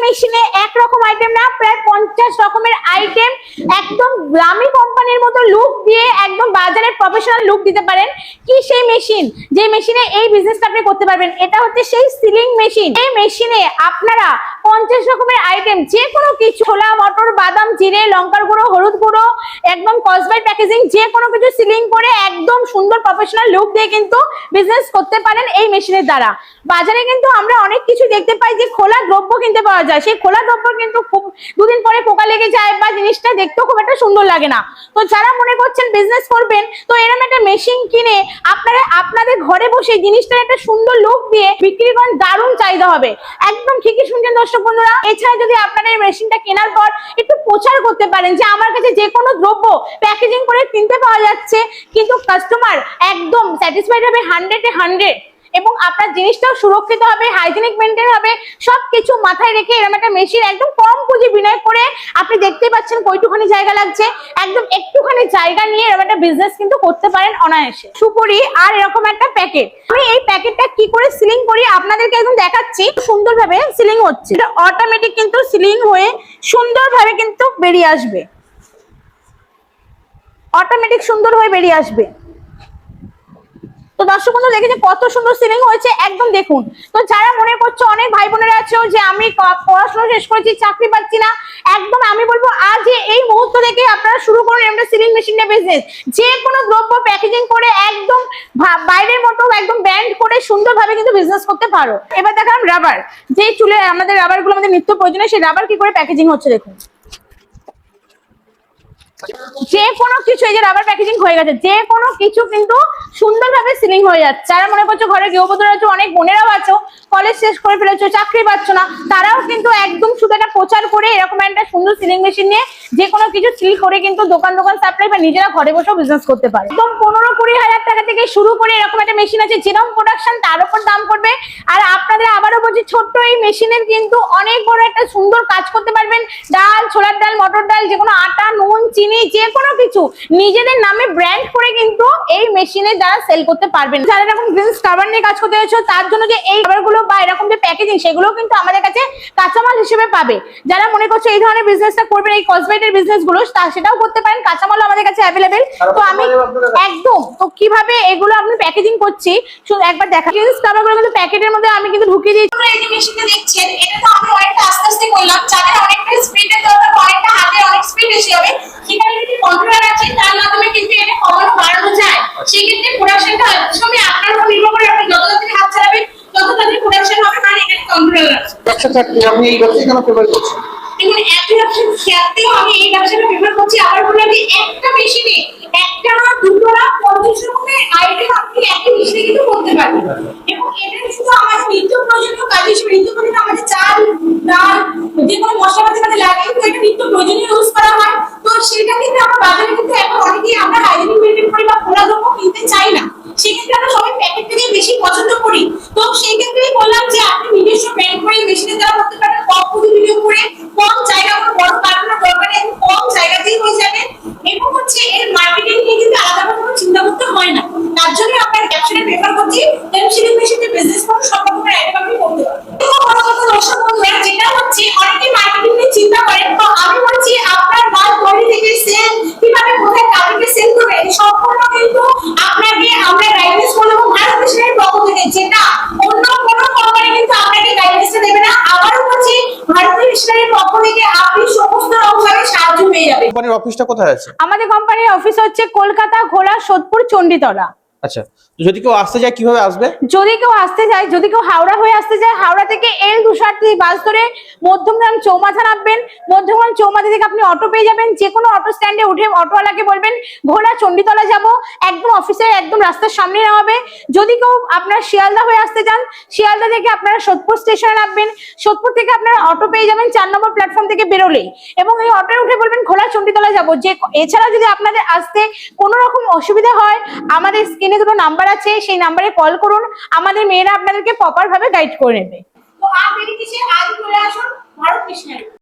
মেশিনে একরকম আইটেম না, প্রায় 50 রকমের আইটেম একদম দামি কোম্পানির মতো লুক দিয়ে একদম বাজারের প্রফেশনাল লুক দিতে পারেন। কি সেই মেশিন, যে মেশিনে এই বিজনেসটা আপনি করতে পারবেন, এটা হচ্ছে সেই সিলিং মেশিন। এই মেশিনে আপনারা 50 রকমের আইটেম, যে কোনো কিছু, ছোলা, মটর, বাদাম, জিরে, লঙ্কার গুঁড়ো, হলুদ গুঁড়ো, একদম কসবাইট প্যাকেজিং, যে কোনো কিছু সিলিং করে একদম সুন্দর প্রফেশনাল লুক দিয়ে কিন্তু বিজনেস করতে পারেন এই মেশিনের দ্বারা। বাজারে কিন্তু আমরা অনেক কিছু দেখতে পাই যে খোলা দ্রব্য কিনতে পাওয়া যায়, সেই খোলা দ্রব্য কিন্তু খুব দুদিন পরে পোকা লেগে যায় বা জিনিসটা দেখতেও খুব একটা সুন্দর লাগে না। তো যারা মনে করছেন বিজনেস করবেন, তো এরকম একটা মেশিন কিনে আপনারা আপনাদের ঘরে বসে জিনিসটার একটা সুন্দর লুক দিয়ে বিক্রি করেন, দারুণ চাহিদা হবে। একদম ঠিকই শুনছেন দর্শক বন্ধুরা। এছাড়া যদি আপনারা এই মেশিনটা কেনার পর একটু প্রচার করতে পারেন যে আমার কাছে যে কোনো দ্রব্য প্যাকেজিং করে কিনতে পাওয়া যাচ্ছে, কিন্তু কাস্টমার একদম স্যাটিসফাইড হবে 100-এ 100, এবং আপনার জিনিসটাও সুরক্ষিত হবে, হাইজিনিক মেনটেন হবে, সবকিছু মাথায় রেখে এরকম একটা মেশিন একদম কম পুঁজি বিনিয়োগ করে, আপনি দেখতে পাচ্ছেন কয়টুখানি জায়গা লাগছে, একদম একটুখানি জায়গা নিয়ে এরকম একটা বিজনেস কিন্তু করতে পারেন অনায়াসে। সুপুরি আর এরকম একটা প্যাকেট, আমি এই প্যাকেটটা কি করে সিলিং করি আপনাদেরকে একদম দেখাচ্ছি। সুন্দরভাবে সিলিং হচ্ছে, এটা অটোমেটিক কিন্তু সিলিং হয়ে সুন্দরভাবে কিন্তু বেরিয়ে আসবে, অটোমেটিক সুন্দর হয়ে বেরিয়ে আসবে। তো দর্শক বন্ধু দেখেছে কত সুন্দর সিলিং হয়েছে, একদম দেখুন। তো যারা মনে করছো, অনেক ভাই বোনেরা আছো যে আমি পড়াশোনা শেষ করেছি, চাকরি পাচ্ছি না, একদম আমি বলবো আজ এই মুহূর্ত থেকে আপনারা শুরু করুন একটা সিলিং মেশিন নিয়ে বিজনেস। যে কোনো দ্রব্য প্যাকেজিং করে একদম বাইরের মতো একদম ব্যান্ড করে সুন্দরভাবে কিন্তু বিজনেস করতে পারো। এবার দেখালাম রাবার, যে চুলে আমাদের রাবার গুলো আমাদের নিত্য প্রয়োজনীয়, সেই রাবার কি করে প্যাকেজিং হচ্ছে দেখুন। যে কোনো কিছু, এই যে রাবার প্যাকেজিং হয়ে গেছে, যে কোনো কিছু কিন্তু সুন্দরভাবে সিলিং হয়ে যাচ্ছে। যারা মনে করছো ঘরে গৃহবধূরা আছো, অনেক বোনেরাও আছো, কলেজ শেষ করে ফেলেছো, চাকরি পাচ্ছ না, তারাও কিন্তু একদম শুধু একটা প্রচার করে এরকম একটা সুন্দর সিলিং মেশিন নিয়ে যে কোনো কিছু সিল করে কিন্তু দোকান সাপ্লাই বা নিজেরা ঘরে বসেও বিজনেস করতে পারে। একদম 15-20 হাজার টাকা থেকে শুরু করে এরকম একটা মেশিন আছে, যেরকম প্রোডাকশন তার উপর দাম করবে। আর আপনাদের আবারও বলছি, ছোট্ট এই মেশিনের কিন্তু অনেক বড় একটা সুন্দর কাজ করতে পারবেন। ডাল, ছোলার ডাল, মটর ডাল, যে কোনো আটা, নুন, চিনি, যে কোনো কিছু নিজেদের নামে ব্র্যান্ড করে কিন্তু এই মেশিনের দ্বারা সেল করতে পারবেন। যারা এরকম গ্রিনস কাভার নিয়ে কাজ করতে যাচ্ছ, তার জন্য যে এই কাভারগুলো বা এরকম যে প্যাকেজিং, সেগুলো কিন্তু আমাদের কাছে কাঁচামাল হিসেবে পাবে। যারা মনে করছে এই ধরনের বিজনেসটা করবেন, এই কসমেটিক বিজনেস গুলো, সেটাও করতে পারেন, কাঁচামালও আমাদের কাছে অ্যাভেলেবেল। তো আমি একদম, তো কিভাবে এগুলো আপনি প্যাকেজিং করছি শুধু একবার দেখা। গ্রিনস কাভারগুলো কিন্তু প্যাকেটের মধ্যে আমি কিন্তু ঢুকিয়ে দিয়েছি। এই যে মেশিনটা দেখছেন, এটা তো আমি অনেকটা আস্তে আস্তে করলাম, যাদের অনেকটা স্পিডে দরকার, অনেকটা হাতে অনেক স্পিড বেশি হবে, সেখানে যদি কন্ট্রোলার আছে তার মাধ্যমে কিন্তু এটা কমানো বাড়ানো যায়। সেই ক্ষেত্রে প্রোডাকশনটা সবই আপনার উপর নির্ভর করে, আপনি যত তাড়াতাড়ি হাত চালাবেন তত তাড়াতাড়ি প্রোডাকশন হবে, মানে এখানে কন্ট্রোলার আছে। আচ্ছা চাকরি আপনি এই ব্যবসা কেন প্রেফার করছেন? দেখুন, একই ব্যবসার ক্ষেত্রেও আমি এই ব্যবসাটা প্রেফার করছি। আবার বললাম যে একটা মেশিনে একটা না, দুটো না, 50 রকমের আইটেম আপনি একই মেশিনে কিন্তু করতে পারবেন। এবং এটা শুধু আমাদের নিত্য প্রয়োজনীয় কাজ হিসেবে, নিত্য প্রয়োজনীয় আমাদের চাল, ডাল, যে কোনো মশলাপাতি কাজে লাগে, তো এটা নিত্য প্রয়োজনীয় ইউজ করা হয়। তো সেটা কিন্তু আমরা বাজারে কিন্তু এখন অনেকেই আমরা হাইজিনিক মেনটেন করি বা খোলা দ্রব্য কিনতে চাই না, সেক্ষেত্রে আমরা সবাই প্যাকেট থেকে বেশি পছন্দ করি। তো সেই ক্ষেত্রে বললাম যে আপনি নিজস্ব ব্র্যান্ড করে মেশিনের দ্বারা করতে পারেন, কম পুঁজি বিনিয়োগ করে, কম জায়গা, কোনো বড় কারখানা দরকার নেই, কম জায়গাতেই হয়ে যাবে। এবং হচ্ছে এর মার্কেটিং নিয়ে কিন্তু আলাদাভাবে কোনো চিন্তা করতে হয় না। তার জন্য আপনার ব্যবসাটা প্রেফার করছি, এবং সিলিং মেশিনে বিজনেস করুন, সব রকমের আইটেম আপনি করতে পারবেন। তো বড় কথা দর্শক বন্ধুরা, যেটা হচ্ছে অনেকেই মার্কেটিং নিয়ে চিন্তা করেন, তো আমি বলছি আপনার মাল তৈরি থেকে সেল কিভাবে, কোথায় কাদেরকে সেল করবে, সম্পূর্ণ কিন্তু আপনাকে আমরা গাইডেন্স করব ভারত মিশনের পক্ষ থেকে, যেটা অন্য কোনো কোম্পানি কিন্তু আপনাকে গাইডেন্সটা দেবে না। আবারও বলছি, ভারত মিশনের পক্ষ থেকে আপনি সমস্ত রকমভাবে সাহায্য পেয়ে যাবেন। কোম্পানির অফিসটা কোথায় আছে? আমাদের কোম্পানির অফিস হচ্ছে কলকাতা, ঘোড়া, সোদপুর, চণ্ডীতলা। আচ্ছা, যদি কেউ আসতে যায় কিভাবে আসবে? যদি কেউ আসতে যায়, যদি কেউ হাওড়া হয়ে আসতে যায়, হাওড়া থেকে L260 বাস ধরে মধ্যমগ্রাম চৌমাথা নামবেন। মধ্যমগ্রাম চৌমাথা থেকে আপনি অটো পেয়ে যাবেন, যে কোনো অটো স্ট্যান্ডে উঠে অটোওয়ালাকে বলবেন ঘোড়া চণ্ডীতলা যাব, একদম অফিসের একদম রাস্তার সামনে নামাবে। যদি কেউ আপনারা শিয়ালদা হয়ে আসতে চান, শিয়ালদা থেকে আপনারা সোদপুর স্টেশনে নামবেন, সোদপুর থেকে আপনারা অটো পেয়ে যাবেন 4 নম্বর প্ল্যাটফর্ম থেকে বেরোলেই, এবং এই অটোয় উঠে বলবেন ঘোড়া চণ্ডীতলা যাব। যে এছাড়া যদি আপনাদের আসতে কোনো রকম অসুবিধা হয়, আমাদের স্ক্রিনে দুটো নাম্বার আছে, সেই নাম্বারে কল করুন, আমাদের মেয়েরা আপনাদেরকে প্রপার ভাবে গাইড করে নেবে। তো আর দেরি কিসে, আজ চলে আসুন ভারত মিশনারি।